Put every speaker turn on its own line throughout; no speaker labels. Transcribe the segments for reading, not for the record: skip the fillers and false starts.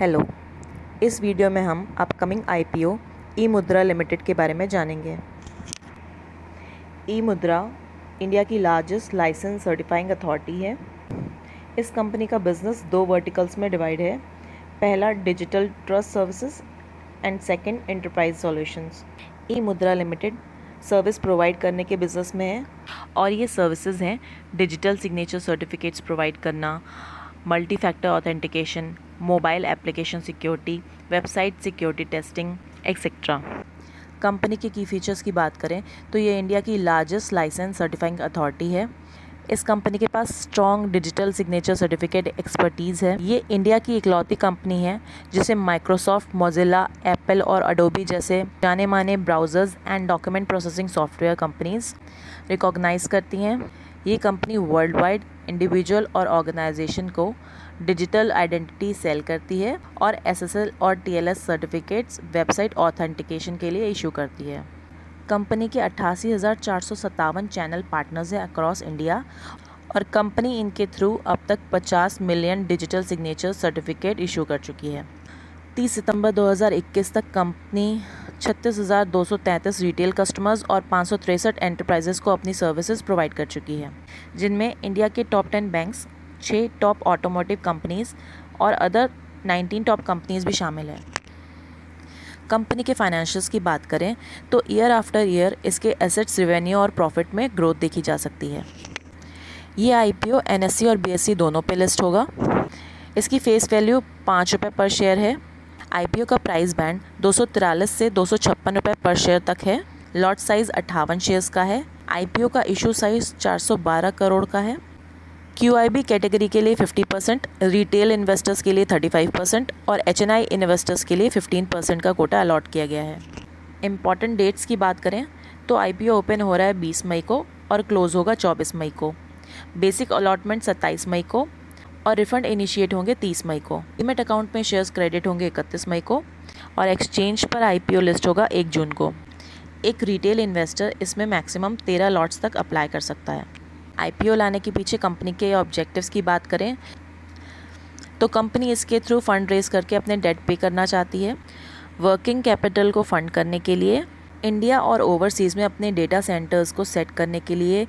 Hello. इस video में हम अपकमिंग आईपीओ ई मुद्रा लिमिटेड के बारे में जानेंगे। ई मुद्रा इंडिया की लार्जेस्ट लाइसेंस सर्टिफाइंग अथॉरिटी है। इस कंपनी का बिजनेस दो वर्टिकल्स में डिवाइड है। पहला digital trust services and second enterprise solutions. E Mudhra limited service provide करने के बिजनेस में है और ये सर्विसेज हैं डिजिटल सिग्नेचर सर्टिफिकेट्स प्रोवाइड करना, multi factor authentication, mobile application security, website security testing etcetera. Company के की फीचर्स की बात करें तो ये इंडिया की लार्जेस्ट लाइसेंस सर्टिफाइंग अथॉरिटी है। इस कंपनी के पास strong digital signature certificate expertise है। ये इंडिया की इकलौती कंपनी है जिसे माइक्रोसॉफ्ट, मोजिला, एप्पल और अडोबी जैसे जाने माने browsers and document processing software companies recognise करती हैं। ये कंपनी वर्ल्ड वाइड इंडिविजुअल और ऑर्गेनाइजेशन को डिजिटल आइडेंटिटी सेल करती है और एसएसएल और टीएलएस सर्टिफिकेट्स वेबसाइट ऑथेंटिकेशन के लिए इशू करती है। कंपनी के 88,457 चैनल पार्टनर्स हैं अक्रॉस इंडिया और कंपनी इनके थ्रू अब तक 50 million digital signature certificate issue कर चुकी है। 30 सितंबर 2021 तक कंपनी 36,233 रिटेल कस्टमर्स और 563 एंटरप्राइजेस को अपनी सर्विसेज प्रोवाइड कर चुकी है, जिनमें इंडिया के top 10 banks, 6 top automotive companies और अदर 19 टॉप कंपनीज भी शामिल हैं। कंपनी के फाइनेंशियल्स की बात करें तो ईयर आफ्टर ईयर इसके एसेट्स, रेवेन्यू और प्रॉफिट में ग्रोथ देखी जा सकती है। ये आईपीओ एनएससी और बीएससी दोनों पे लिस्ट होगा। इसकी फेस वैल्यू ₹5 पर शेयर है। आईपीओ का प्राइस बैंड 243 से 256 रुपये पर शेयर तक है। लॉट साइज़ 58 शेयर्स का है। आईपीओ का इशू साइज़ 412 करोड़ का है। क्यूआईबी कैटेगरी के लिए 50%, रिटेल इन्वेस्टर्स के लिए 35% और एचएनआई इन्वेस्टर्स के लिए 15% का कोटा अलॉट किया गया है। इम्पॉर्टेंट डेट्स की बात करें तो आईपीओ ओपन हो रहा है 20 मई को और क्लोज़ होगा 24 मई को। बेसिक अलॉटमेंट 27 मई को और रिफंड इनिशिएट होंगे 30 मई को। डीमैट अकाउंट में शेयर्स क्रेडिट होंगे 31 मई को और एक्सचेंज पर आईपीओ लिस्ट होगा 1 जून को। एक रिटेल इन्वेस्टर इसमें मैक्सिमम 13 लॉट्स तक अप्लाई कर सकता है। आईपीओ लाने के पीछे कंपनी के ऑब्जेक्टिव्स की बात करें तो कंपनी इसके थ्रू फंड रेज करके अपने डेट पे करना चाहती है, वर्किंग कैपिटल को फंड करने के लिए, इंडिया और ओवरसीज़ में अपने डेटा सेंटर्स को सेट करने के लिए,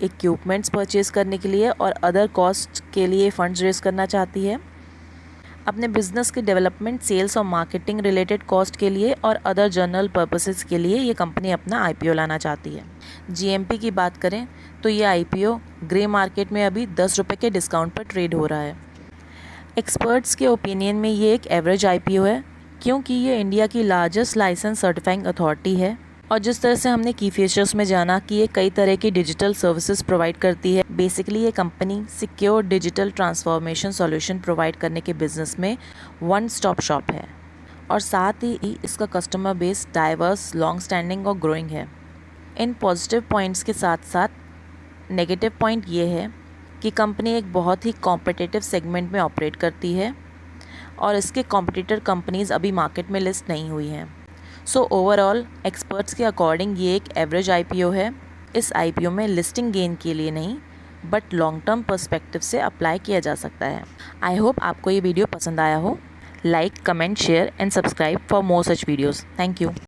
इक्विपमेंट्स परचेज़ करने के लिए और अदर कॉस्ट के लिए फंड्स रेज करना चाहती है। अपने बिजनेस के डेवलपमेंट, सेल्स और मार्केटिंग रिलेटेड कॉस्ट के लिए और अदर जनरल पर्पसेस के लिए ये कंपनी अपना आईपीओ लाना चाहती है। जीएमपी की बात करें तो ये आईपीओ ग्रे मार्केट में अभी ₹10 के डिस्काउंट पर ट्रेड हो रहा है। एक्सपर्ट्स के ओपिनियन में ये एक एवरेज आईपीओ है क्योंकि ये इंडिया की लार्जेस्ट लाइसेंस सर्टिफाइंग अथॉरिटी है और जिस तरह से हमने की फीचर्स में जाना कि ये कई तरह की डिजिटल सर्विसेज प्रोवाइड करती है। बेसिकली ये company secure digital transformation solution provide करने के बिजनेस में वन स्टॉप शॉप है और साथ ही इसका customer base diverse, long standing और ग्रोइंग है। इन पॉजिटिव पॉइंट्स के साथ साथ नेगेटिव पॉइंट ये है कि कंपनी एक बहुत ही कॉम्पिटिटिव सेगमेंट में ऑपरेट करती है और इसके कॉम्पिटिटर कंपनीज अभी मार्केट में लिस्ट नहीं हुई हैं। सो ओवरऑल एक्सपर्ट्स के अकॉर्डिंग ये एक एवरेज आईपीओ है। इस आईपीओ में लिस्टिंग गेन के लिए नहीं बट लॉन्ग टर्म पर्सपेक्टिव से अप्लाई किया जा सकता है। आई होप आपको ये वीडियो पसंद आया हो। Like, comment, share and subscribe for more such videos. Thank you.